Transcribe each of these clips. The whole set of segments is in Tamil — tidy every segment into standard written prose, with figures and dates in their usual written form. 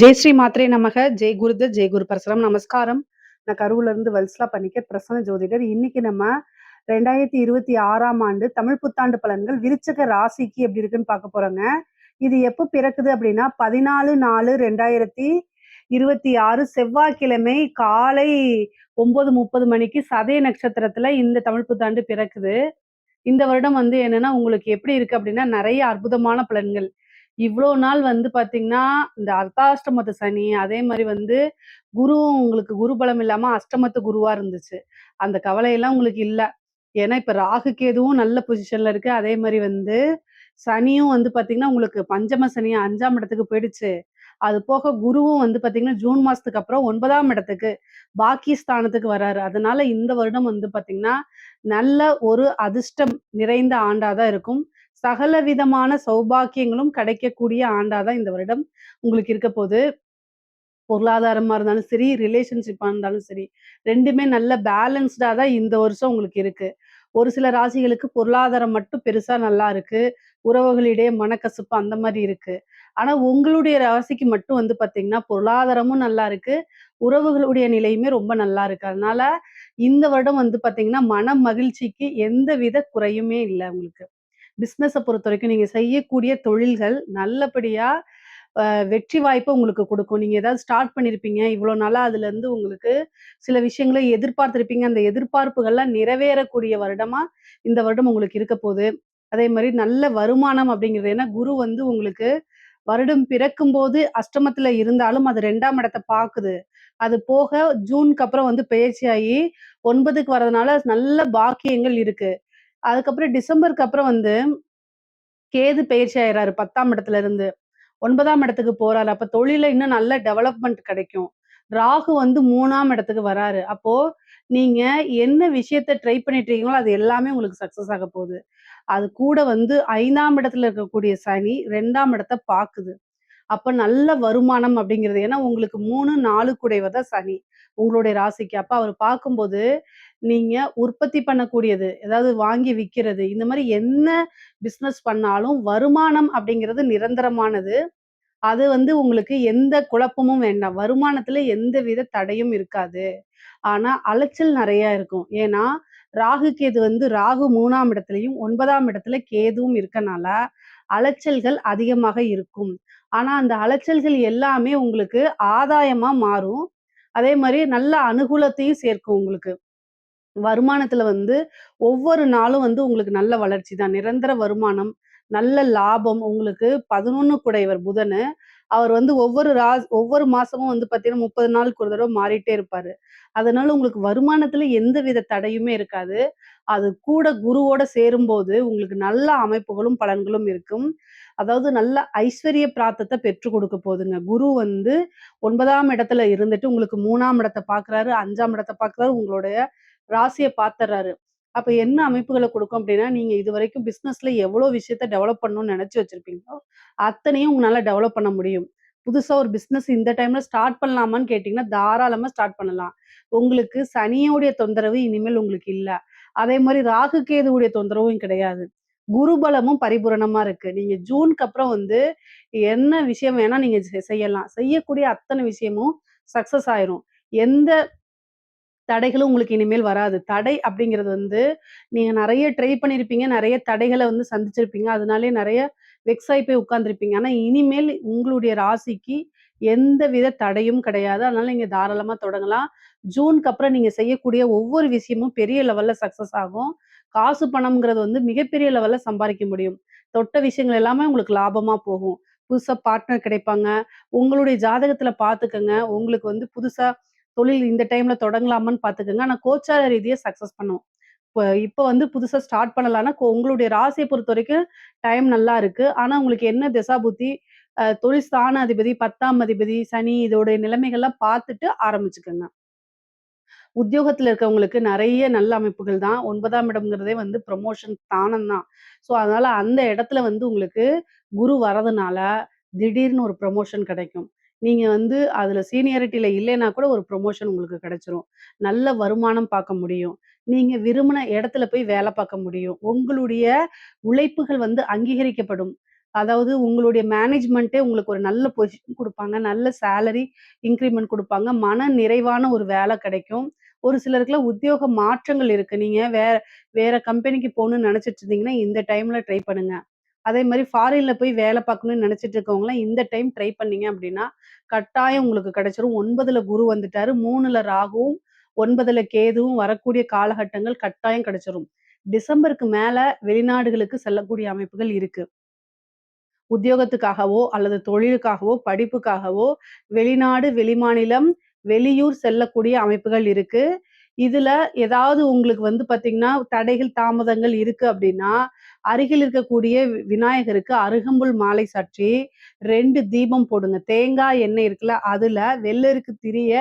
ஜெய் ஸ்ரீ மாத்ரே நமக. ஜெய் குருதத், ஜெய் குரு பரசுராம். நமஸ்காரம். நான் கரூர்ல இருந்து வல்சலா பணிக்கர், பிரசன்ன ஜோதிடர். இன்னைக்கு நம்ம 2026ஆம் ஆண்டு தமிழ் புத்தாண்டு பலன்கள் விருச்சக ராசிக்கு எப்படி இருக்குன்னு பார்க்க போறோங்க. இது எப்போ பிறக்குது அப்படின்னா 14/4/2026 செவ்வாய்க்கிழமை காலை 9:30 மணிக்கு சதய நட்சத்திரத்துல இந்த தமிழ் புத்தாண்டு பிறக்குது. இந்த வருடம் என்னன்னா, உங்களுக்கு எப்படி இருக்கு அப்படின்னா, நெறைய அற்புதமான பலன்கள். இவ்ளோ நாள் பார்த்தீங்கன்னா, இந்த அர்த்தாஷ்டமத்து சனி, அதே மாரி குருவும் உங்களுக்கு குரு பலம் இல்லாம அஷ்டமத்து குருவா இருந்துச்சு. அந்த கவலையெல்லாம் உங்களுக்கு இல்ல. ஏன்னா, இப்ப ராகு, கேதுவும் நல்ல பொசிஷன்ல இருக்கு. அதே மாரி சனியும் பார்த்தீங்கன்னா, உங்களுக்கு பஞ்சம சனி 5ஆம் இடத்துக்கு போயிடுச்சு. அது போக குருவும் பார்த்தீங்கன்னா, ஜூன் மாசத்துக்கு அப்புறம் 9ஆம் இடத்துக்கு, பாக்கிய ஸ்தானத்துக்கு வராரு. அதனால இந்த வருடம் பார்த்தீங்கன்னா, நல்ல ஒரு அதிர்ஷ்டம் நிறைந்த ஆண்டா தான் இருக்கும். சகல விதமான சௌபாக்கியங்களும் கிடைக்கக்கூடிய ஆண்டா தான் இந்த வருடம் உங்களுக்கு இருக்க போது. பொருளாதாரமா இருந்தாலும் சரி, ரிலேஷன்ஷிப்பா இருந்தாலும் சரி, 2மே நல்ல பேலன்ஸ்டா தான் இந்த வருஷம் உங்களுக்கு இருக்கு. ஒரு சில ராசிகளுக்கு பொருளாதாரம் மட்டும் பெருசா நல்லா இருக்கு. உறவுகளிடையே மனக்கசப்பு அந்த மாரி இருக்கு. ஆனா உங்களுடைய ராசிக்கு மட்டும் பார்த்தீங்கன்னா, பொருளாதாரமும் நல்லா இருக்கு. உறவுகளுடைய நிலையுமே ரொம்ப நல்லா இருக்கு. அதனால இந்த வருடம் பார்த்தீங்கன்னா, மன மகிழ்ச்சிக்கு எந்தவித குறையுமே இல்ல உங்களுக்கு. பிசினஸ பொறுத்தவரைக்கும் நீங்க செய்யக்கூடிய தொழில்கள் நல்லபடியா வெற்றி வாய்ப்ப உங்களுக்கு குடுக்கும். நீங்க ஏதாவது ஸ்டார்ட் பண்ணியிருப்பீங்க. இவ்வளோ நாளா அதுலருந்து உங்களுக்கு சில விஷயங்கள எதிர்பார்த்திருப்பீங்க. அந்த எதிர்பார்ப்புகள்லாம் நிறைவேறக்கூடிய வருடமா இந்த வருடம் உங்களுக்கு இருக்க போது. அதே மாரி நல்ல வருமானம் அப்படிங்கிறது ஏன்னா குரு உங்களுக்கு வருடம் பிறக்கும்போது அஷ்டமத்துல இருந்தாலும் அது 2ஆம் இடத்த பாக்குது. அது போக ஜூனுக்கு அப்புறம் பெயர்ச்சியாகி 9க்கு வர்றதுனால நல்ல பாக்கியங்கள் இருக்கு. அதுக்கப்புறம் டிசம்பருக்கு அப்புறம் கேது பெயர்ச்சி ஆயிறாரு 10ஆம் இடத்துல இருந்து. 9ஆம் இடத்துக்கு போறாரு. அப்ப தொழில்ல இன்னும் நல்ல டெவலப்மெண்ட் கிடைக்கும். ராகு 3ஆம் இடத்துக்கு வராரு. அப்போ நீங்க என்ன விஷயத்த ட்ரை பண்ணிட்டு இருக்கீங்களோ, அது எல்லாமே உங்களுக்கு சக்சஸ் ஆக போகுது. அது கூட 5ஆம் இடத்துல இருக்கக்கூடிய சனி 2ஆம் இடத்த பாக்குது. அப்ப நல்ல வருமானம் அப்படிங்கிறது ஏன்னா உங்களுக்கு 3, 4 கூடையவர் தான் சனி. உங்களுடைய ராசிக்கு. அப்ப அவர் பார்க்கும்போது, நீங்க உற்பத்தி பண்ணக்கூடியது, அதாவது வாங்கி விக்கிறது, இந்த மாரி என்ன பிசினஸ் பண்ணாலும் வருமானம் அப்படிங்கிறது நிரந்தரமானது. அது உங்களுக்கு எந்த குழப்பமும் வேண்டாம். வருமானத்துல எந்தவித தடையும் இருக்காது. ஆனா அலைச்சல் நெறைய இருக்கும். ஏன்னா, ராகு, கேது ராகு 3ஆம் இடத்துலயும், 9ஆம் இடத்துல கேதுவும் இருக்கனால, அலைச்சல்கள் அதிகமாக இருக்கும். ஆனா, அந்த அலைச்சல்கள் எல்லாமே உங்களுக்கு ஆதாயமா மாறும். அதே மாரி நல்ல அனுகூலத்தையும் சேர்க்கும் உங்களுக்கு. வருமானத்துல ஒவ்வொரு நாளும் உங்களுக்கு நல்ல வளர்ச்சி தான். நிரந்தர வருமானம், நல்ல லாபம் உங்களுக்கு 11 குடையவர் புதனு. அவர் ஒவ்வொரு மாசமும் பார்த்தீங்கன்னா, 30 நாளுக்கு ஒரு தடவ மாறிட்டே இருப்பாரு. அதனால உங்களுக்கு வருமானத்துல எந்தவித தடையுமே இருக்காது. அது கூட குருவோட சேரும்போது உங்களுக்கு நல்ல அமைப்புகளும், பலன்களும் இருக்கும். அதாவது நல்ல ஐஸ்வர்ய பிராப்தத்த பெற்றுக் கொடுக்க போதுங்க. குரு 9ஆம் இடத்துல இருந்துட்டு உங்களுக்கு 3ஆம் இடத்த பார்க்குறாரு, 5ஆம் இடத்த பார்க்குறாரு, உங்களுடைய ராசிய பார்த்துர்றாரு. அப்ப என்ன அமைப்புகள குடுக்கும் அப்டின்னா, நீங்க இதுவரைக்கும் பிசினஸ்ல எவ்வளோ விஷயத்த டெவலப் பண்ணணும்னு நெனச்சு வச்சிருப்பீங்களோ, அத்தனையும் உங்களால டெவலப் பண்ண முடியும். புதுசா ஒரு பிசினஸ் இந்த டைம்ல ஸ்டார்ட் பண்ணலாமான்னு கேட்டீங்கன்னா, தாராளமா ஸ்டார்ட் பண்ணலாம். உங்களுக்கு சனியோடைய தொந்தரவு இனிமேல் உங்களுக்கு இல்ல. அதே மாரி ராகு, கேதுவுடைய தொந்தரவும் கிடையாது. குரு பலமும் பரிபூரணமா இருக்கு. நீங்க ஜூனுக்கு அப்புறம் என்ன விஷயம் வேணா நீங்க செய்யலாம். செய்யக்கூடிய அத்தன விஷயமும் சக்சஸ் ஆயிரும். எந்த தடைகளும் உங்களுக்கு இனிமேல் வராது. தடை அப்படிங்கிறது நீங்க நெறைய ட்ரை பண்ணியிருப்பீங்க. நெறைய தடைகள சந்திச்சிருப்பீங்க. அதனாலேயே நெறைய வெக்ஸ் ஆயி போய் உட்கார்ந்திருப்பீங்க. ஆனா இனிமேல் உங்களுடைய ராசிக்கு எந்தவித தடையும் கிடையாது. அதனால நீங்க தாராளமா தொடங்கலாம். ஜூனுக்கு அப்புறம் நீங்க செய்யக்கூடிய ஒவ்வொரு விஷயமும் பெரிய லெவல்ல சக்சஸ் ஆகும். காசு பணம்ங்கிறது மிகப்பெரிய லெவல்ல சம்பாரிக்க முடியும். தொட்ட விஷயங்கள் எல்லாமே உங்களுக்கு லாபமா போகும். புதுசா பார்ட்னர் கிடைப்பாங்க. உங்களுடைய ஜாதகத்துல பார்த்துக்கங்க. உங்களுக்கு புதுசா தொழில் இந்த டைம்ல தொடங்கலாமான்னு பார்த்துக்கங்க. ஆனா கோச்சார ரீதியா சக்சஸ் பண்ணும். இப்ப புதுசா ஸ்டார்ட் பண்ணலான்னா, உங்களுடைய ராசிய பொறுத்தவரைக்கும் டைம் நல்லா இருக்கு. ஆனா உங்களுக்கு என்ன திசா புத்தி, தொழில் ஸ்தான அதிபதி, 10ஆம் அதிபதி, சனி இதோடைய நிலைமைகள்லாம் பார்த்துட்டு ஆரம்பிச்சுக்கங்க. உத்தியோகத்துல இருக்கவங்களுக்கு நெறைய நல்ல அமைப்புகள் தான். 9ஆம் இடம்ங்கிறதே ப்ரமோஷன் ஸ்தானம் தான். ஸோ, அதனால அந்த இடத்துல உங்களுக்கு குரு வரதுனால, திடீர்னு ஒரு ப்ரமோஷன் கிடைக்கும். நீங்க அதுல சீனியாரிட்டில இல்லைன்னா கூட ஒரு ப்ரமோஷன் உங்களுக்கு கிடைச்சிரும். நல்ல வருமானம் பார்க்க முடியும். நீங்க விரும்பின இடத்துல போய் வேலை பார்க்க முடியும். உங்களுடைய உழைப்புகள் அங்கீகரிக்கப்படும். அதாவது உங்களுடைய மேனேஜ்மெண்ட்டே உங்களுக்கு ஒரு நல்ல பொசிஷன் குடுப்பாங்க. நல்ல சேலரி இன்கிரிமெண்ட் குடுப்பாங்க. மன நிறைவான ஒரு வேலை கிடைக்கும். ஒரு சிலருக்குலாம் உத்தியோக மாற்றங்கள் இருக்கு. நீங்க வேற கம்பெனிக்கு போணும்னு நெனச்சிட்டு இருந்தீங்கன்னா, இந்த டைம்ல ட்ரை பண்ணுங்க. அதே மாரி ஃபாரின்ல போய் வேலை பார்க்கணும்னு நெனச்சிட்டு இருக்கவங்கலாம் இந்த டைம் ட்ரை பண்ணீங்க அப்டின்னா, கட்டாயம் உங்களுக்கு கிடைச்சிரும். 9ல குரு வந்துட்டாரு. 3ல ராகுவும், 9ல கேதுவும் வரக்கூடிய காலகட்டங்கள் கட்டாயம் கிடைச்சிரும். டிசம்பருக்கு மேல வெளிநாடுகளுக்கு செல்லக்கூடிய அமைப்புகள் இருக்கு. உத்தியோகத்துக்காகவோ, அல்லது தொழிலுக்காகவோ, படிப்புக்காகவோ வெளிநாடு, வெளிமாநிலம், வெளியூர் செல்லக்கூடிய அமைப்புகள் இருக்கு. இதுல ஏதாவது உங்களுக்கு வந்து பார்த்தீங்கன்னா, தடைகள், தாமதங்கள் இருக்கு அப்டின்னா, அருகில் இருக்கக்கூடிய விநாயகருக்கு அருகம்புல் மாலை சாற்றி 2 தீபம் போடுங்க. தேங்காய் எண்ணெய் இருக்குல்ல, அதுல வெள்ளெருக்கு திரிய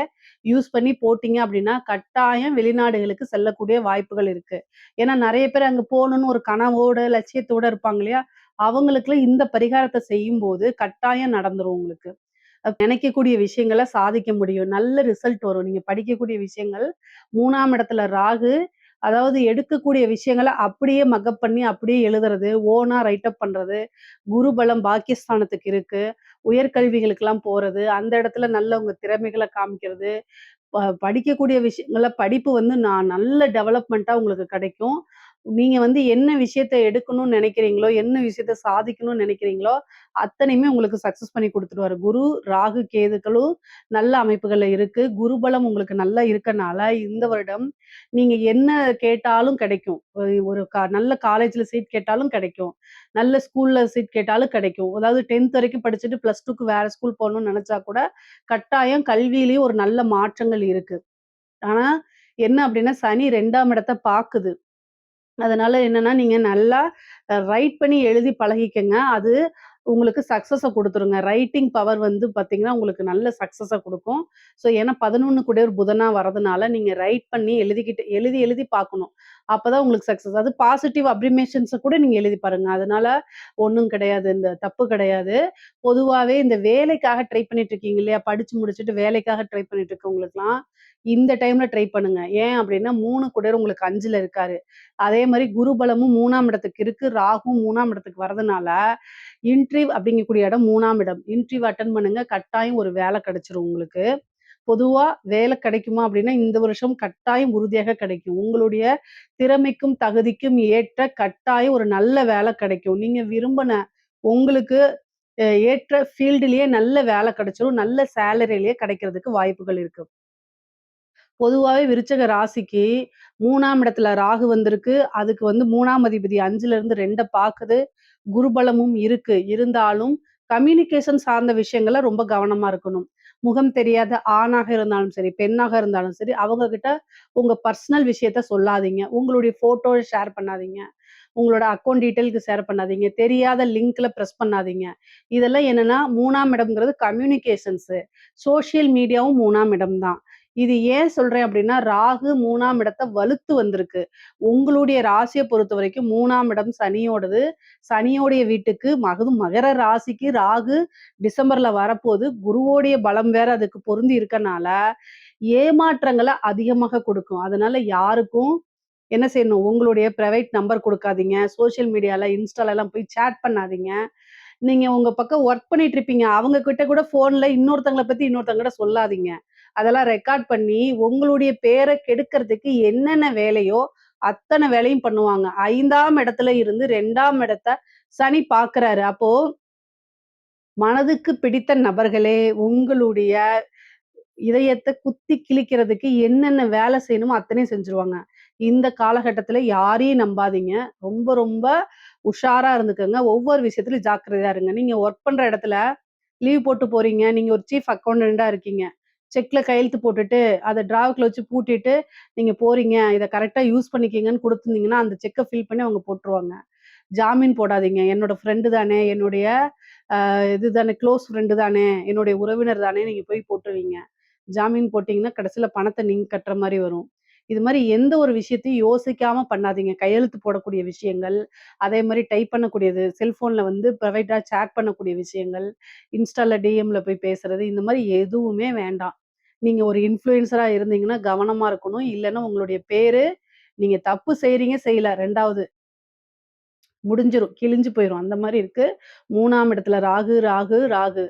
யூஸ் பண்ணி போட்டீங்க அப்டின்னா, கட்டாயம் வெளிநாடுகளுக்கு செல்லக்கூடிய வாய்ப்புகள் இருக்கு. ஏன்னா நெறைய பேர் அங்க போணும்னு ஒரு கனவோட, லட்சியத்தோட இருப்பாங்க இல்லையா? அவங்களுக்குலாம் இந்த பரிகாரத்த செய்யும்போது கட்டாயம் நடந்துரும் உங்களுக்கு. நினைக்கக்கூடிய விஷயங்கள சாதிக்க முடியும். நல்ல ரிசல்ட் வரும். நீங்க படிக்கக்கூடிய விஷயங்கள் 3ஆம் இடத்துல ராகு, அதாவது எடுக்கக்கூடிய விஷயங்கள அப்படியே மக்கப் பண்ணி அப்படியே எழுதுறது, ஓனா ரைட் அப் பண்றது, குரு பலம் பாக்கியஸ்தானத்துக்கு இருக்கு. உயர்கல்விகளுக்கெல்லாம் போறது, அந்த இடத்துல நல்ல உங்க திறமைகள காமிக்கிறது, படிக்கக்கூடிய விஷயங்கள்ல படிப்பு வந்து நான் நல்ல டெவலப்மெண்ட்டா உங்களுக்கு கிடைக்கும். நீங்க வந்து என்ன விஷயத்த எடுக்கணும்னு நினைக்கிறீங்களோ, என்ன விஷயத்த சாதிக்கணும்னு நினைக்கிறீங்களோ, அத்தனையுமே உங்களுக்கு சக்சஸ் பண்ணி குடுத்துருவாரு. குரு, ராகு, கேதுக்களும் நல்ல அமைப்புகள்ல இருக்கு. குரு பலம் உங்களுக்கு நல்லா இருக்கனால, இந்த வருடம் நீங்க என்ன கேட்டாலும் கிடைக்கும். ஒரு நல்ல காலேஜ்ல சீட் கேட்டாலும் கிடைக்கும். நல்ல ஸ்கூல்ல சீட் கேட்டாலும் கிடைக்கும். அதாவது 10த் வரைக்கும் படிச்சுட்டு +2க்கு வேற ஸ்கூல் போணும்னு நெனச்சா கூட, கட்டாயம் கல்வியிலயும் ஒரு நல்ல மாற்றங்கள் இருக்கு. ஆனா, என்ன அப்டின்னா, சனி 2ஆம் இடத்த பாக்குது. அதனால என்னன்னா, நீங்க நல்லா ரைட் பண்ணி எழுதி பழகிக்கங்க. அது உங்களுக்கு சக்சஸ குடுத்துருங்க. ரைட்டிங் பவர் வந்து பார்த்தீங்கன்னா, உங்களுக்கு நல்ல சக்சஸ குடுக்கும். ஏன்னா 11 கூடியவர் புதனா வரதுனால, நீங்க ரைட் பண்ணி எழுதி எழுதி பார்க்கணும். அப்பதான் உங்களுக்கு சக்சஸ். அது பாசிட்டிவ் அப்ரிமேஷன்ஸ கூட நீங்க எழுதி பாருங்க. அதனால ஒண்ணும் கிடையாது. இந்த தப்பு கிடையாது. பொதுவாவே இந்த வேலைக்காக ட்ரை பண்ணிட்டு இருக்கீங்க இல்லையா? படிச்சு முடிச்சுட்டு வேலைக்காக ட்ரை பண்ணிட்டு இருக்கவங்களுக்குலாம், இந்த டைம்ல ட்ரை பண்ணுங்க. ஏன் அப்டின்னா 3 கூடியவர் உங்களுக்கு 5ல இருக்காரு. அதே மாரி குரு பலமும் 3ஆம் இடத்துக்கு இருக்கு. ராகுவும் 3ஆம் இடத்துக்கு வரதுனால, இன்ட்ரிவ் அப்படிங்கக்கூடிய இடம் 3ஆம் இடம். இன்டர்வியூ அட்டெண்ட் பண்ணுங்க. கட்டாயம் ஒரு வேலை கிடைச்சிரும் உங்களுக்கு. பொதுவா வேலை கிடைக்குமா அப்படின்னா, இந்த வருஷம் கட்டாயம் உறுதியாக கிடைக்கும். உங்களுடைய திறமைக்கும், தகுதிக்கும் ஏற்ற கட்டாயம் ஒரு நல்ல வேலை கிடைக்கும். நீங்க விரும்பின உங்களுக்கு ஏற்ற ஃபீல்டுலயே நல்ல வேலை கிடைச்சிரும். நல்ல சேலரிலயே கிடைக்கிறதுக்கு வாய்ப்புகள் இருக்கு. பொதுவாவே விருச்சக ராசிக்கு 3ஆம் இடத்துல ராகு வந்திருக்கு. அதுக்கு வந்து 3ஆம் அதிபதி 5ல இருந்து 2 பாக்குது. குருபலமும் இருக்கு. இருந்தாலும் கம்யூனிகேஷன் சார்ந்த விஷயங்கள்ல ரொம்ப கவனமா இருக்கணும். முகம் தெரியாத ஆணாக இருந்தாலும் சரி, பெண்ணாக இருந்தாலும் சரி, அவங்க கிட்ட உங்க பர்சனல் விஷயத்த சொல்லாதீங்க. உங்களுடைய ஃபோட்டோ ஷேர் பண்ணாதீங்க. உங்களோட அக்கவுண்ட் டீட்டெயில்க்கு ஷேர் பண்ணாதீங்க. தெரியாத லிங்க்ல பிரஸ் பண்ணாதீங்க. இதெல்லாம் என்னன்னா 3ஆம் இடம்ங்கிறது கம்யூனிகேஷன்ஸு. சோசியல் மீடியாவும் 3ஆம் இடம் தான். இது ஏன் சொல்றேன் அப்டின்னா, ராகு 3ஆம் இடத்த வலுத்து வந்திருக்கு. உங்களுடைய ராசிய பொறுத்தவரைக்கும் 3ஆம் இடம் சனியோடது. சனியோடைய வீட்டுக்கு மகர ராசிக்கு ராகு டிசம்பர்ல வரப்போது. குருவோடைய பலம் வேற அதுக்கு பொருந்தி இருக்கனால, ஏமாற்றங்கள அதிகமாக கொடுக்கும். அதனால யாருக்கும் என்ன செய்யணும், உங்களுடைய பிரைவேட் நம்பர் குடுக்காதீங்க. சோசியல் மீடியால, இன்ஸ்டாலலாம் போய் சேட் பண்ணாதீங்க. நீங்க உங்க பக்கம் ஒர்க் பண்ணிட்டு இருப்பீங்க. அவங்க கிட்ட கூட ஃபோன்ல இன்னொருத்தங்கள பத்தி இன்னொருத்தவங்ககிட்ட சொல்லாதீங்க. அதெல்லாம் ரெக்கார்ட் பண்ணி, உங்களுடைய பேர கெடுக்கிறதுக்கு என்னென்ன வேலையோ, அத்தன வேலையும் பண்ணுவாங்க. 5ஆம் இடத்துல இருந்து 2ஆம் இடத்த சனி பார்க்குறாரு. அப்போ மனதுக்கு பிடித்த நபர்களே உங்களுடைய இதயத்த குத்தி கிழிக்கிறதுக்கு என்னென்ன வேலை செய்யணுமோ அத்தனையும் செஞ்சுருவாங்க. இந்த காலகட்டத்தில யாரையும் நம்பாதீங்க. ரொம்ப ரொம்ப உஷாரா இருந்துக்கங்க. ஒவ்வொரு விஷயத்திலும் ஜாக்கிரதையா இருங்க. நீங்க ஒர்க் பண்ற இடத்துல லீவ் போட்டு போறீங்க. நீங்க ஒரு சீஃப் அக்கவுண்டன்ட்டா இருக்கீங்க. செக்ல கையெழுத்து போட்டுட்டு, அத டிராவுக்குள்ள வச்சு பூட்டிட்டு, நீங்க போறீங்க. இத கரெக்ட்டா யூஸ் பண்ணிக்கங்கன்னு குடுத்துருந்தீங்கன்னா, அந்த செக்க ஃபில் பண்ணி அவங்க போட்டுருவாங்க. ஜாமீன் போடாதீங்க. என்னோட ஃப்ரெண்டு தானே, என்னுடைய இது தானே, க்ளோஸ் ஃப்ரெண்டு தானே, என்னுடைய உறவினர் தானே நீங்க போய் போட்டுருவீங்க. ஜாமீன் போட்டீங்கன்னா, கடைசில பணத்த நீங்க கட்டுற மாரி வரும். இது மாரி எந்த ஒரு விஷயத்தையும் யோசிக்காம பண்ணாதீங்க. கையெழுத்து போடக்கூடிய விஷயங்கள், அதே மாரி டைப் பண்ணக்கூடியது, செல்ஃபோன்ல வந்து பிரைவேட்டா சேட் பண்ணக்கூடிய விஷயங்கள், இன்ஸ்டால டிஎம்ல போய் பேசுறது, இந்த மாரி எதுவுமே வேண்டாம். நீங்க ஒரு இன்ஃப்ளூயன்சரா இருந்தீங்கன்னா கவனமா இருக்கணும். இல்லன்னா உங்களுடைய பேரு நீங்க தப்பு செய்றீங்க, செய்யல 2வது முடிஞ்சிரும். கிழிஞ்சு போயிரும். அந்த மாரி இருக்கு. 3ஆம் இடத்துல ராகு, ராகு, ராகு.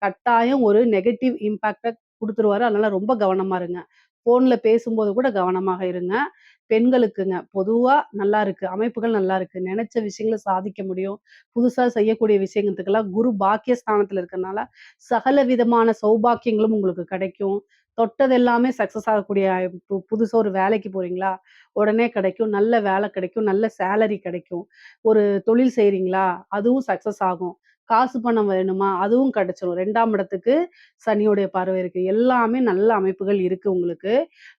கட்டாயம் ஒரு நெகட்டிவ் இம்பாக்ட்ட குடுத்துருவாரு. அதனால ரொம்ப கவனமா இருங்க. ஃபோன்ல பேசும்போது கூட கவனமாக இருங்க. பெண்களுக்குங்க, பொதுவா நல்லா இருக்கு. அமைப்புகள் நல்லா இருக்கு. நெனச்ச விஷயங்கள சாதிக்க முடியும். புதுசா செய்யக்கூடிய விஷயத்துக்கெல்லாம் குரு பாக்கிய ஸ்தானத்துல இருக்கறனால, சகல விதமான சௌபாக்கியங்களும் உங்களுக்கு கிடைக்கும். தொட்டது எல்லாமே சக்சஸ் ஆகக்கூடிய புதுசா ஒரு வேலைக்கு போறீங்களா? உடனே கிடைக்கும். நல்ல வேலை கிடைக்கும். நல்ல சேலரி கிடைக்கும். ஒரு தொழில் செய்றீங்களா? அதுவும் சக்சஸ் ஆகும். காசு பணம் வேணுமா? அதுவும் கிடைச்சிரும். 2ஆம் இடத்துக்கு சனியுடைய பார்வை இருக்கு. எல்லாமே நல்ல அமைப்புகள் இருக்கு உங்களுக்கு.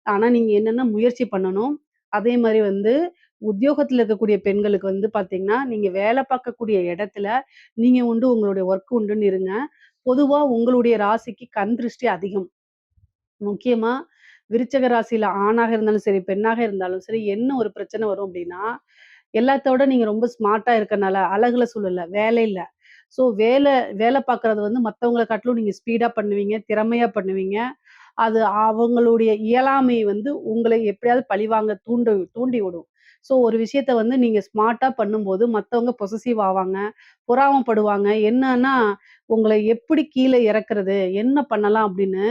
ஆனா, நீங்க என்னன்னா முயற்சி பண்ணணும். அதே மாரி வந்து உத்தியோகத்துல இருக்கக்கூடிய பெண்களுக்கு வந்து பார்த்தீங்கன்னா, நீங்க வேலை பார்க்கக்கூடிய இடத்துல நீங்க உண்டு, உங்களுடைய ஒர்க் உண்டுன்னு இருங்க. பொதுவா உங்களுடைய ராசிக்கு கண் திருஷ்டி அதிகம். முக்கியமா விருச்சக ராசியில ஆணாக இருந்தாலும் சரி, பெண்ணாக இருந்தாலும் சரி, என்ன ஒரு பிரச்சனை வரும் அப்டின்னா, எல்லாத்த விட நீங்க ரொம்ப ஸ்மார்ட்டா இருக்கனால, அழகுல சொல்லல, வேலையில. ஸோ வேலை பார்க்குறது வந்து மத்தவங்கள காட்டிலும் நீங்க ஸ்பீடா பண்ணுவீங்க, திறமையா பண்ணுவீங்க. அது அவங்களுடைய இயலாமை வந்து உங்களை எப்படியாவது பழிவாங்க தூண்டி விடும். ஸோ ஒரு விஷயத்த வந்து நீங்க ஸ்மார்ட்டா பண்ணும்போது மத்தவங்க பொசசிவ் ஆவாங்க, பொறாமப்படுவாங்க. என்னன்னா, உங்கள எப்படி கீழ இறக்குறது? என்ன பண்ணலாம்? அப்படின்னு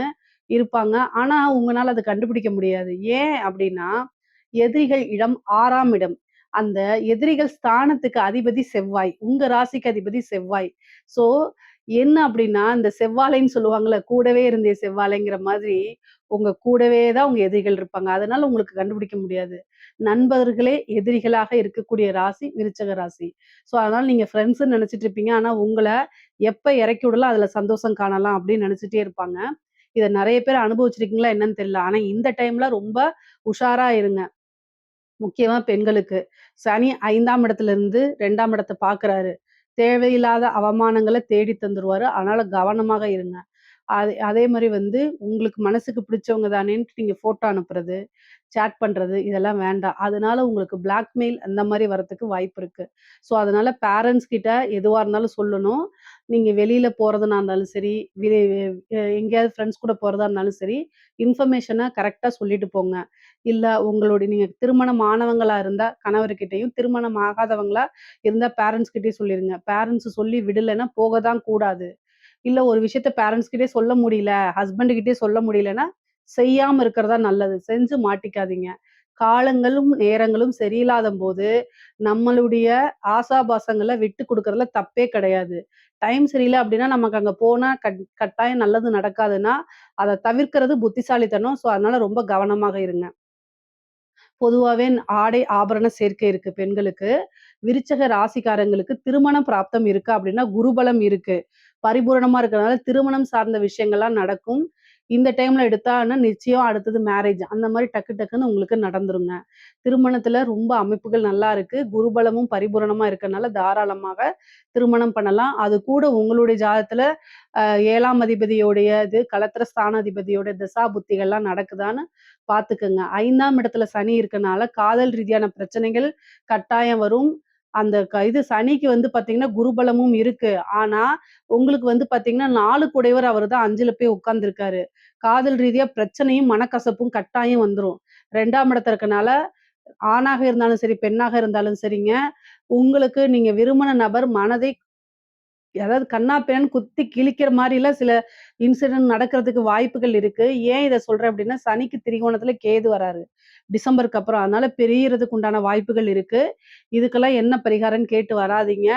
இருப்பாங்க. ஆனா, உங்கனால அத கண்டுபிடிக்க முடியாது. ஏன் அப்படின்னா, எதிரிகள் இடம் 6ஆம் இடம். அந்த எதிரிகள் ஸ்தானத்துக்கு அதிபதி செவ்வாய். உங்க ராசிக்கு அதிபதி செவ்வாய். ஸோ என்ன அப்படின்னா, இந்த செவ்வாழைன்னு சொல்லுவாங்கல்ல, கூடவே இருந்தே செவ்வாழைங்கிற மாதிரி, உங்க கூடவே தான் உங்க எதிரிகள் இருப்பாங்க. அதனால உங்களுக்கு கண்டுபிடிக்க முடியாது. நண்பர்களே எதிரிகளாக இருக்கக்கூடிய ராசி விருச்சக ராசி. ஸோ அதனால நீங்க ஃப்ரெண்ட்ஸ்ன்னு நெனச்சுட்டு இருப்பீங்க. ஆனா உங்கள எப்ப இறக்கி விடலாம், அதுல சந்தோஷம் காணலாம் அப்படின்னு நெனச்சுட்டே இருப்பாங்க. இத நெறைய பேர் அனுபவிச்சிருக்கீங்களா என்னன்னு தெரியல. ஆனா இந்த டைம்ல ரொம்ப உஷாரா இருங்க. முக்கியமா பெண்களுக்கு. சனி 5ஆம் இடத்திலிருந்து 2ஆம் இடத்த பார்க்குறாரு. தேவையில்லாத அவமானங்கள தேடி தந்துருவாரு. அதனால கவனமாக இருங்க. அதே மாரி வந்து உங்களுக்கு மனசுக்கு பிடிச்சவங்க தானேன்ட்டு நீங்க ஃபோட்டோ அனுப்புறது, சேட் பண்றது இதெல்லாம் வேண்டாம். அதனால உங்களுக்கு பிளாக்மெயில் அந்த மாரி வரதுக்கு வாய்ப்பு இருக்கு. ஸோ அதனால பேரண்ட்ஸ் கிட்ட எதுவா இருந்தாலும் சொல்லணும். நீங்க வெளியில போறதுனா இருந்தாலும் சரி, எங்கேயாவது ஃப்ரெண்ட்ஸ் கூட போறதா இருந்தாலும் சரி, இன்ஃபர்மேஷன கரெக்ட்டா சொல்லிட்டு போங்க. இல்ல உங்களுடைய நீங்க திருமணம் ஆனவங்களா இருந்தா கணவர்கிட்டயும், திருமணம் ஆகாதவங்களா இருந்தா பேரண்ட்ஸ் கிட்டயும் சொல்லிருங்க. பேரண்ட்ஸ் சொல்லி விடலன்னா போக தான் கூடாது. இல்ல ஒரு விஷயத்த பேரண்ட்ஸ் கிட்டயே சொல்ல முடியல, ஹஸ்பண்ட் கிட்டயே சொல்ல முடியலன்னா, செய்யாம இருக்கிறது தான் நல்லது. செஞ்சு மாட்டிக்காதீங்க. காலங்களும், நேரங்களும் சரியில்லாதம்போது, நம்மளுடைய ஆசாபாசங்கள விட்டு குடுக்கறதுல தப்பே கிடையாது. டைம் சரியில்ல அப்டின்னா, நமக்கு அங்க போனா கட்டாயம் நல்லது நடக்காதுன்னா, அத தவிர்க்கிறது புத்திசாலித்தனம். ஸோ, அதனால ரொம்ப கவனமாக இருங்க. பொதுவாவே ஆடை, ஆபரண சேர்க்கை இருக்கு பெண்களுக்கு. விருச்சக ராசிக்காரங்களுக்கு திருமண பிராப்தம் இருக்கா அப்படின்னா, குருபலம் இருக்கு. பரிபூரணமா இருக்கறனால திருமணம் சார்ந்த விஷயங்கள்லாம் நடக்கும். இந்த டைம்ல எடுத்தான்னா நிச்சயம் அடுத்தது மேரேஜ். அந்த மாரி டக்கு டக்குன்னு உங்களுக்கு நடந்துருங்க. திருமணத்துல ரொம்ப அமைப்புகள் நல்லா இருக்கு. குருபலமும் பரிபூரணமா இருக்கனால தாராளமாக திருமணம் பண்ணலாம். அது கூட உங்களுடைய ஜாதகத்துல அ 7ஆம் அதிபதியோடைய இது கலத்திர ஸ்தானாதிபதியோட தசா புத்திகள்லாம் நடக்குதான்னு பார்த்துக்கங்க. 5ஆம் இடத்துல சனி இருக்கனால காதல் ரீதியான பிரச்சனைகள் கட்டாயம் வரும். அந்த இது சனிக்கு வந்து பார்த்தீங்கன்னா, குருபலமும் இருக்கு. ஆனா, உங்களுக்கு வந்து பார்த்தீங்கன்னா, 4 குடையவர் அவரு தான் 5ல போய் உட்கார்ந்திருக்காரு. காதல் ரீதியா பிரச்சனையும், மனக்கசப்பும் கட்டாயம் வந்துரும். 2ஆம் இடத்துல இருக்கனால, ஆணாக இருந்தாலும் சரி, பெண்ணாக இருந்தாலும் சரிங்க, உங்களுக்கு நீங்க விரும்புன நபர் மனதை அதாவது கன்னா பின்னான்னு குத்தி கிழிக்கிற மாரிலாம் சில இன்சிடென்ட் நடக்கிறதுக்கு வாய்ப்புகள் இருக்கு. ஏன் இத சொல்றேன் அப்டின்னா, சனிக்கு திரிகோணத்துல கேது வராரு. டிசம்பருக்கு அப்புறம். அதனால பிரியறதுக்கு உண்டான வாய்ப்புகள் இருக்கு. இதுக்கெல்லாம் என்ன பரிகாரம்ன்னு கேட்டு வராதீங்க.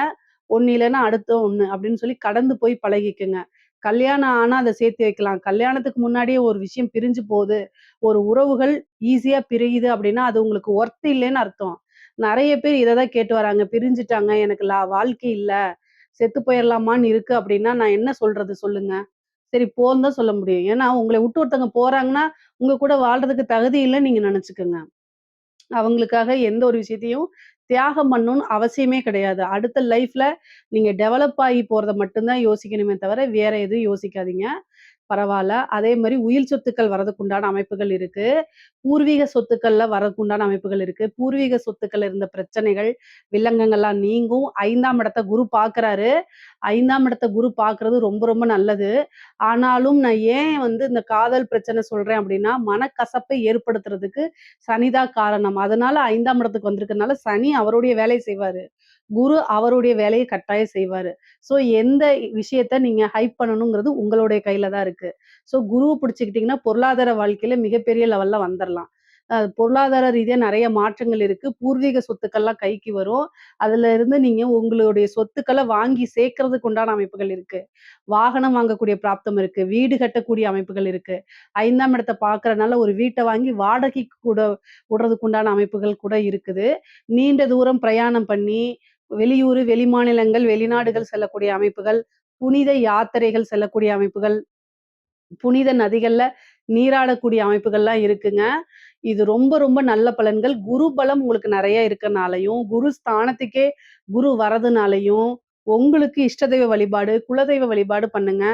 ஒண்ணு இல்லன்னா அடுத்த ஒண்ணு அப்டின்னு சொல்லி கடந்து போய் பழகிக்கங்க. கல்யாணம் ஆனா அத சேர்த்து வைக்கலாம். கல்யாணத்துக்கு முன்னாடியே ஒரு விஷயம் பிரிஞ்சு போது, ஒரு உறவுகள் ஈஸியா பிரியுது அப்டின்னா, அது உங்களுக்கு ஒர்த் இல்லன்னு அர்த்தம். நெறைய பேர் இத தான் கேட்டு வராங்க. பிரிஞ்சுட்டாங்க. எனக்கு வாழ்க்கை இல்ல. செத்து போயிரலாமான்னு இருக்கு அப்டின்னா, நான் என்ன சொல்றது சொல்லுங்க? சரி போன்னு தான் சொல்ல முடியும். ஏன்னா, உங்கள விட்டு ஒருத்தவங்க போறாங்கன்னா, உங்க கூட வாழ்றதுக்கு தகுதி இல்லன்னு நீங்க நெனச்சுக்கங்க. அவங்களுக்காக எந்த ஒரு விஷயத்தையும் தியாகம் பண்ணணும்னு அவசியமே கிடையாது. அடுத்த லைஃப்ல நீங்க டெவலப் ஆகி போறத மட்டும் தான் யோசிக்கணுமே தவிர, வேற எதுவும் யோசிக்காதீங்க. பரவால்ல. அதே மாரி உயில் சொத்துக்கள் வரதுக்கு உண்டான அமைப்புகள் இருக்கு. பூர்வீக சொத்துக்கள்ல வரதுக்கு உண்டான அமைப்புகள் இருக்கு. பூர்வீக சொத்துக்கள்ல இருந்த பிரச்சனைகள், வில்லங்கங்கள்லாம் நீங்கும். 5ஆம் இடத்த குரு பார்க்குறாரு. 5ஆம் இடத்த குரு பார்க்குறது ரொம்ப ரொம்ப நல்லது. ஆனாலும் நான் ஏன் வந்து இந்த காதல் பிரச்சனை சொல்றேன் அப்டின்னா, மனக்கசப்பை ஏற்படுத்துறதுக்கு சனி தான் காரணம். அதனால 5ஆம் இடத்துக்கு வந்திருக்கனால, சனி அவருடைய வேலைய செய்வாரு. குரு அவருடைய வேலைய கட்டாயம் செய்வாரு. ஸோ எந்த விஷயத்த நீங்க ஹைப் பண்ணணுங்கிறது உங்களுடைய கையில தான் இருக்கு. ஸோ குருவ பிடிச்சுக்கிட்டீங்கன்னா, பொருளாதார வாழ்க்கையில மிகப்பெரிய லெவல்ல வந்துரலாம். பொருளாதார ரீதியா நெறைய மாற்றங்கள் இருக்கு. பூர்வீக சொத்துக்கள்லாம் கைக்கு வரும். அதுல இருந்து நீங்க உங்களுடைய சொத்துக்கள வாங்கி சேர்க்கறதுக்கு உண்டான அமைப்புகள் இருக்கு. வாகனம் வாங்கக்கூடிய பிராப்தம் இருக்கு. வீடு கட்டக்கூடிய அமைப்புகள் இருக்கு. 5ஆம் இடத்த பார்க்கறனால ஒரு வீட்ட வாங்கி வாடகைக்கு கூட விடுறதுக்கு உண்டான அமைப்புகள் கூட இருக்குது. நீண்ட தூரம் பிரயாணம் பண்ணி, வெளியூரு, வெளிமாநிலங்கள், வெளிநாடுகள் செல்லக்கூடிய அமைப்புகள், புனித யாத்திரைகள் செல்லக்கூடிய அமைப்புகள், புனித நதிகள்ல நீராடக்கூடிய அமைப்புகள்லாம் இருக்குங்க. இது ரொம்ப ரொம்ப நல்ல பலன்கள். குரு பலம் உங்களுக்கு நெறைய இருக்கனாலயும், குரு ஸ்தானத்துக்கே குரு வரதுனாலயும், உங்களுக்கு இஷ்ட தெய்வ வழிபாடு, குலதெய்வ வழிபாடு பண்ணுங்க.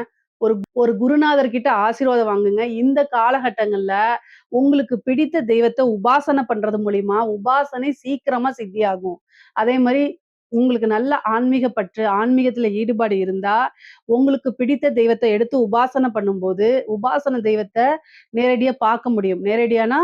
ஒரு குருநாதர் கிட்ட ஆசீர்வாதம் வாங்குங்க. இந்த காலகட்டங்கள்ல உங்களுக்கு பிடித்த தெய்வத்த உபாசனை பண்றது மூலியமா, உபாசனை சீக்கிரமா சித்தியாகும். அதே மாரி உங்களுக்கு நல்ல ஆன்மீக பற்று, ஆன்மீகத்துல ஈடுபாடு இருந்தா, உங்களுக்கு பிடித்த தெய்வத்த எடுத்து உபாசனை பண்ணும்போது, உபாசன தெய்வத்த நேரடியா பார்க்க முடியும். நேரடியானா,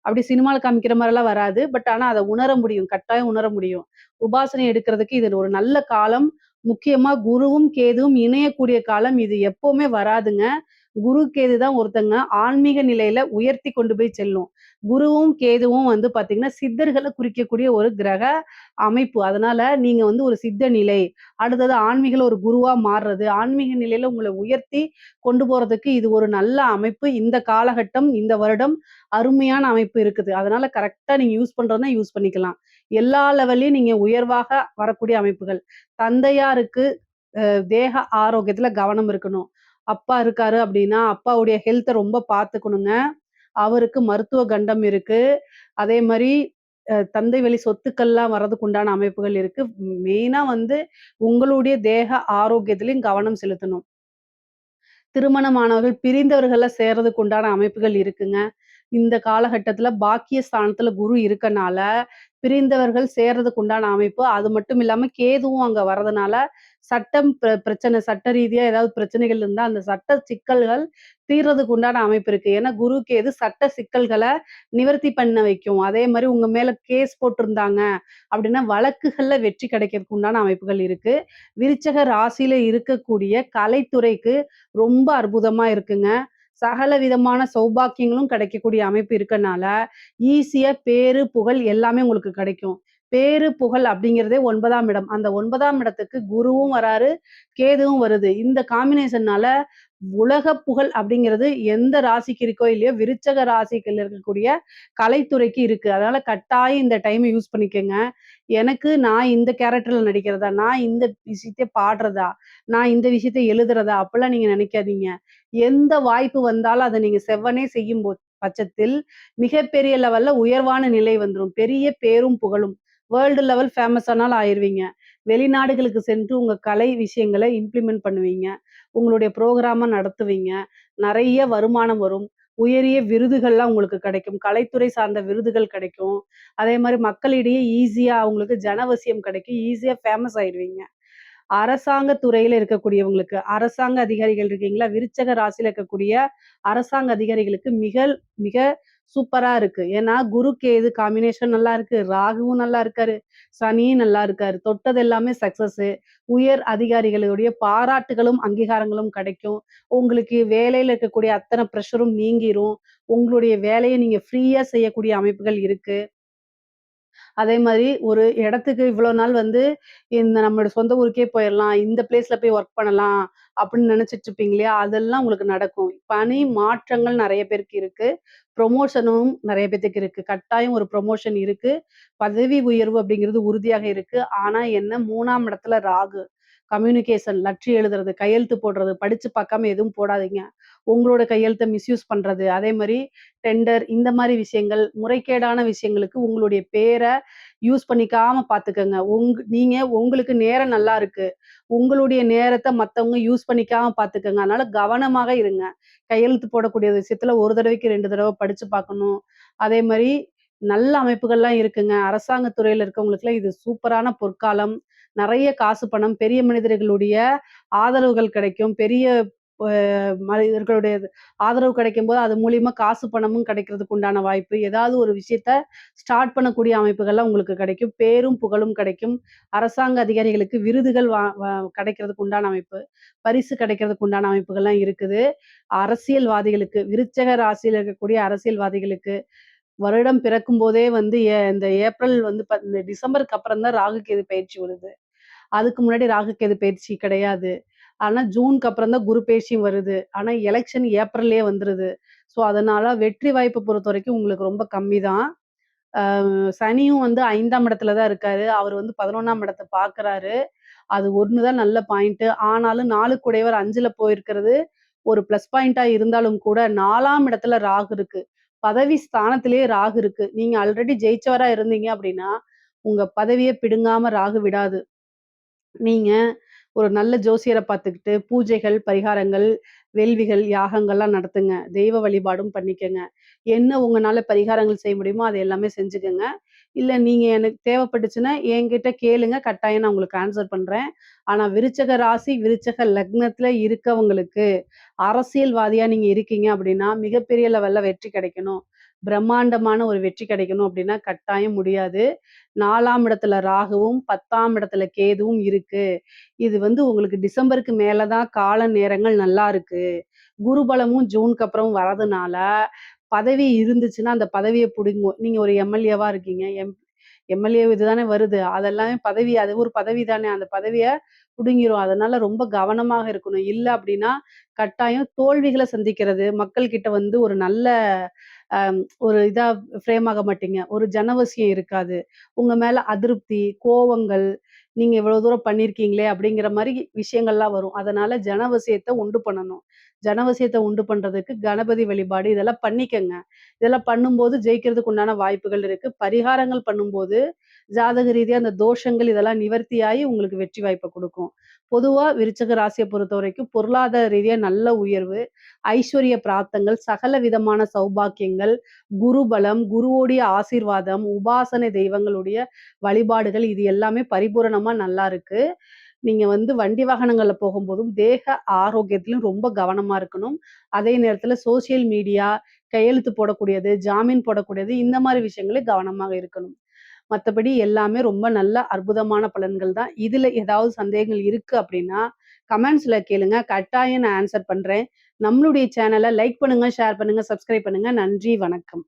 அப்படி சினிமால காமிக்கிற மாரிலாம் வராது. பட் ஆனா அத உணர முடியும். கட்டாயம் உணர முடியும். உபாசனை எடுக்கிறதுக்கு இது ஒரு நல்ல காலம். முக்கியமா குருவும், கேதுவும் இணையக்கூடிய காலம். இது எப்பவுமே வராதுங்க. குரு, கேது தான் ஒருத்தங்க ஆன்மீக நிலையில உயர்த்தி கொண்டு போய் செல்லும். குருவும், கேதுவும் வந்து பார்த்தீங்கன்னா, சித்தர்கள குறிக்கக்கூடிய ஒரு கிரக அமைப்பு. அதனால நீங்க வந்து ஒரு சித்த நிலை, அடுத்தது ஆன்மீகல ஒரு குருவா மாறுறது, ஆன்மீக நிலையில உங்கள உயர்த்தி கொண்டு போறதுக்கு இது ஒரு நல்ல அமைப்பு. இந்த காலகட்டம், இந்த வருடம் அருமையான அமைப்பு இருக்குது. அதனால கரெக்ட்டா நீங்க யூஸ் பண்றதுனா யூஸ் பண்ணிக்கலாம். எல்லா லெவல்லயும் நீங்க உயர்வாக வரக்கூடிய அமைப்புகள். தந்தையாருக்கு தேக ஆரோக்கியத்துல கவனம் இருக்கணும். அப்பா இருக்காரு அப்படின்னா, அப்பாவுடைய ஹெல்த்த ரொம்ப பார்த்துக்கணுங்க. அவருக்கு மருத்துவ கண்டம் இருக்கு. அதே மாரி தந்தை வழி சொத்துக்கள்லாம் வர்றதுக்கு உண்டான அமைப்புகள் இருக்கு. மெயினா வந்து உங்களுடைய தேக ஆரோக்கியத்திலயும் கவனம் செலுத்தணும். திருமணமானவர்கள் பிரிந்தவர்கள சேர்றதுக்கு உண்டான அமைப்புகள் இருக்குங்க. இந்த காலகட்டத்தில பாக்கிய ஸ்தானத்தில குரு இருக்கனால, பிரிந்தவர்கள் சேர்றதுக்கு உண்டான அமைப்பு. அது மட்டும் இல்லாம கேதுவும் அங்க வர்றதுனால, சட்டம் பிரச்சனை சட்ட ரீதியா ஏதாவது பிரச்சனைகள் இருந்தா, அந்த சட்ட சிக்கல்கள் தீர்றதுக்கு உண்டான அமைப்பு இருக்கு. ஏன்னா, குரு, கேது சட்ட சிக்கல்கள நிவர்த்தி பண்ண வைக்கும். அதே மாரி உங்க மேல கேஸ் போட்டிருந்தாங்க அப்படின்னா, வழக்குகள்ல வெற்றி கிடைக்கிறதுக்கு உண்டான அமைப்புகள் இருக்கு. விருச்சக ராசியில இருக்கக்கூடிய கலைத்துறைக்கு ரொம்ப அற்புதமா இருக்குங்க. சகல விதமான சௌபாக்கியங்களும் கிடைக்கக்கூடிய அமைப்பு இருக்கனால, ஈஸியா பேரு, புகழ் எல்லாமே உங்களுக்கு கிடைக்கும். பேரு, புகழ் அப்படிங்கிறதே 9ஆம் இடம். அந்த 9ஆம் இடத்துக்கு குருவும் வராரு, கேதுவும் வருது. இந்த காம்பினேஷன்னால உலக புகழ் அப்படிங்கிறது எந்த ராசிக்கு இருக்கோ இல்லையோ, விருச்சக ராசிக்கு இருக்கக்கூடிய கலைத்துறைக்கு இருக்கு. அதனால கட்டாயம் இந்த டைம யூஸ் பண்ணிக்கங்க. நான் இந்த கேரக்டர்ல நடிக்கிறதா? நான் இந்த விஷயத்த பாடுறதா? நான் இந்த விஷயத்த எழுதுறதா? அப்பல்லாம் நீங்க நினைக்காதீங்க. எந்த வாய்ப்பு வந்தாலும் அத நீங்க செவ்வனே செய்யும் பட்சத்தில் மிகப்பெரிய லெவல்ல உயர்வான நிலை வந்துரும். பெரிய பேரும் புகழும். வேர்ல்டு லெவல் ஃபேமஸ் ஆனாலும் ஆயிருவீங்க. வெளிநாடுகளுக்கு சென்று உங்க கலை விஷயங்கள இம்ப்ளிமெண்ட் பண்ணுவீங்க. உங்களுடைய புரோகிராம நடத்துவீங்க. நெறைய வருமானம் வரும். உயரிய விருதுகள்லாம் உங்களுக்கு கிடைக்கும். கலைத்துறை சார்ந்த விருதுகள் கிடைக்கும். அதே மாரி மக்களிடையே ஈஸியா அவங்களுக்கு ஜனவசியம் கிடைக்கும். ஈஸியா ஃபேமஸ் ஆயிருவீங்க. அரசாங்க துறையில இருக்கக்கூடியவங்களுக்கு, அரசாங்க அதிகாரிகள் இருக்கீங்களா? விருச்சக ராசியில இருக்கக்கூடிய அரசாங்க அதிகாரிகளுக்கு மிக சூப்பரா இருக்கு. ஏன்னா, குரு, கேது காம்பினேஷன் நல்லா இருக்கு. ராகுவும் நல்லா இருக்காரு. சனியும் நல்லா இருக்காரு. தொட்டது எல்லாமே சக்சஸு. உயர் அதிகாரிகளுடைய பாராட்டுகளும், அங்கீகாரங்களும் கிடைக்கும். உங்களுக்கு வேலையில இருக்கக்கூடிய அத்தன பிரஷரும் நீங்கிரும். உங்களுடைய வேலைய நீங்க ஃப்ரீயா செய்யக்கூடிய அமைப்புகள் இருக்கு. அதே மாரி ஒரு இடத்துக்கு இவ்வளோ நாள் வந்து இந்த நம்மளோட சொந்த ஊருக்கே போயிரலாம். இந்த பிளேஸ்ல போய் ஒர்க் பண்ணலாம் அப்படின்னு நினைச்சிட்டு இருப்பீங்க இல்லையா? அதெல்லாம் உங்களுக்கு நடக்கும். பணி மாற்றங்கள் நெறைய பேருக்கு இருக்கு. ப்ரமோஷனும் நெறைய பேத்துக்கு இருக்கு. கட்டாயம் ஒரு ப்ரமோஷன் இருக்கு. பதவி உயர்வு அப்படிங்கிறது உறுதியாக இருக்கு. ஆனா என்ன 3ஆம் இடத்துல ராகு. கம்யூனிகேஷன் லெட்டர் எழுதுறது, கையெழுத்து போடுறது, படிச்சு பார்க்காம எதுவும் போடாதீங்க. உங்களோட கையெழுத்த மிஸ்யூஸ் பண்றது, அதே மாரி டெண்டர் இந்த மாரி விஷயங்கள், முறைகேடான விஷயங்களுக்கு உங்களுடைய பேர யூஸ் பண்ணிக்காம பார்த்துக்கங்க. நீங்க உங்களுக்கு நேரம் நல்லா இருக்கு. உங்களுடைய நேரத்த மத்தவங்க யூஸ் பண்ணிக்காம பார்த்துக்கங்க. அதனால கவனமாக இருங்க. கையெழுத்து போடக்கூடிய விஷயத்துல 1 தடவைக்கு 2 தடவ படிச்சு பார்க்கணும். அதே மாரி நல்ல அமைப்புகள்லாம் இருக்குங்க. அரசாங்க துறையில இருக்கவங்களுக்குலாம் இது சூப்பரான பொற்காலம். நெறைய காசு, பணம், பெரிய மனிதர்களுடைய ஆதரவுகள் கிடைக்கும். பெரிய மனிதர்களுடைய ஆதரவு கிடைக்கும்போது அது மூலியமா காசு பணமும் கிடைக்கிறதுக்கு உண்டான வாய்ப்பு. ஏதாவது ஒரு விஷயத்த ஸ்டார்ட் பண்ணக்கூடிய அமைப்புகள்லாம் உங்களுக்கு கிடைக்கும். பேரும் புகழும் கிடைக்கும். அரசாங்க அதிகாரிகளுக்கு விருதுகள் வா வ கிடைக்கிறதுக்கு உண்டான அமைப்பு. பரிசு கிடைக்கிறதுக்கு உண்டான அமைப்புகள்லாம் இருக்குது. அரசியல்வாதிகளுக்கு விருச்சக ராசியில இருக்கக்கூடிய அரசியல்வாதிகளுக்கு வருடம் பிறக்கும்போதே வந்து இந்த ஏப்ரல் வந்து இந்த டிசம்பருக்கு அப்புறம் தான் ராகு கேது பயிற்சி வருது. அதுக்கு முன்னாடி ராகு கேது பயிற்சி கிடையாது. ஆனா ஜூனுக்கு அப்புறம் தான் குரு பெயர்ச்சியும் வருது. ஆனா எலக்ஷன் ஏப்ரல்லயே வந்துருது. ஸோ அதனால வெற்றி வாய்ப்ப பொறுத்தவரைக்கும் உங்களுக்கு ரொம்ப கம்மி தான். அ சனியும் வந்து 5ஆம் இடத்துல தான் இருக்காரு. அவரு வந்து 11ஆம் இடத்த பார்க்குறாரு. அது ஒண்ணு தான் நல்ல பாயிண்ட்டு. ஆனாலும் 4 கூடையவர் 5ல போயிருக்கிறது ஒரு ப்ளஸ் பாயிண்ட்டா இருந்தாலும் கூட 4ஆம் இடத்துல ராகு இருக்கு. பதவி ஸ்தானத்திலேயே ராகு இருக்கு. நீங்க ஆல்ரெடி ஜெயிச்சவரா இருந்தீங்க அப்படின்னா, உங்க பதவிய பிடுங்காம ராகு விடாது. நீங்க ஒரு நல்ல ஜோசியர பார்த்துக்கிட்டு, பூஜைகள், பரிகாரங்கள், வேள்விகள், யாகங்கள்லாம் நடத்துங்க. தெய்வ வழிபாடும் பண்ணிக்கங்க. என்ன உங்கனால பரிகாரங்கள் செய்ய முடியுமோ, அது எல்லாமே செஞ்சுக்கங்க. இல்ல நீங்க எனக்கு தேவைப்பட்டுச்சுன்னா, என்கிட்ட கேளுங்க. கட்டாயம் நான் உங்களுக்கு ஆன்ஸர் பண்றேன். ஆனா விருச்சக ராசி, விருச்சக லக்னத்துல இருக்கவங்களுக்கு, அரசியல்வாதியா நீங்க இருக்கீங்க அப்படின்னா, மிகப்பெரிய லெவல்ல வெற்றி கிடைக்கணும். பிரம்மாண்டமான ஒரு வெற்றி கிடைக்கணும் அப்படின்னா, கட்டாயம் முடியாது. 4ஆம் இடத்துல ராகுவும், 10ஆம் இடத்துல கேதுவும் இருக்கு. இது வந்து உங்களுக்கு டிசம்பருக்கு மேல தான் கால நேரங்கள் நல்லா இருக்கு. குரு பலமும் ஜூனுக்கு அப்புறம் வரதுனால, பதவி இருந்துச்சுன்னா, அந்த பதவிய புடுங்கும். நீங்க ஒரு எம்எல்ஏவா இருக்கீங்க. எம்எல்ஏ இதுதானே வருது. அதெல்லாமே பதவி அது ஒரு பதவி தானே. அந்த பதவிய புடுங்கிரும். அதனால ரொம்ப கவனமாக இருக்கணும். இல்ல அப்டின்னா, கட்டாயம் தோல்விகள சந்திக்கிறது. மக்கள் கிட்ட வந்து ஒரு நல்ல அ ஒரு இதா ஃப்ரேம் ஆக மாட்டீங்க. ஒரு ஜனவசியம் இருக்காது. உங்க மேல அதிருப்தி, கோவங்கள், நீங்க இவ்வளோ தூரம் பண்ணியிருக்கீங்களே! அப்படிங்கிற மாரி விஷயங்கள்லாம் வரும். அதனால ஜனவசியத்த உண்டு பண்ணணும். ஜனவசியத்த உண்டு பண்றதுக்கு கணபதி வழிபாடு இதெல்லாம் பண்ணிக்கங்க. இதெல்லாம் பண்ணும்போது ஜெயிக்கிறதுக்கு உண்டான வாய்ப்புகள் இருக்கு. பரிகாரங்கள் பண்ணும்போது, ஜாதக ரீதியா அந்த தோஷங்கள் இதெல்லாம் நிவர்த்தியாயி உங்களுக்கு வெற்றி வாய்ப்ப குடுக்கும். பொதுவா விருச்சக ராசிய பொறுத்தவரைக்கும் பொருளாதார ரீதியா நல்ல உயர்வு, ஐஸ்வர்ய பிராப்தங்கள், சகல விதமான சௌபாக்கியங்கள், குருபலம், குருவோடைய ஆசீர்வாதம், உபாசனை தெய்வங்களுடைய வழிபாடுகள் இது எல்லாமே பரிபூரணமா நல்லா இருக்கு. நீங்க வந்து வண்டி வாகனங்கள்ல போகும்போதும் தேக ஆரோக்கியத்திலும் ரொம்ப கவனமா இருக்கணும். அதே நேரத்துல சோசியல் மீடியா, கையெழுத்து போடக்கூடியது, ஜாமீன் போடக்கூடியது இந்த மாரி விஷயங்கள்ல கவனமாக இருக்கணும். மத்தபடி எல்லாமே ரொம்ப நல்ல அற்புதமான பலன்கள் தான். இதுல ஏதாவது சந்தேகங்கள் இருக்கு அப்படின்னா, கமெண்ட்ஸ்ல கேளுங்க. கட்டாயம் நான் ஆன்ஸர் பண்றேன். நம்மளுடைய சேனல லைக் பண்ணுங்க, ஷேர் பண்ணுங்க, சப்ஸ்கிரைப் பண்ணுங்க. நன்றி, வணக்கம்.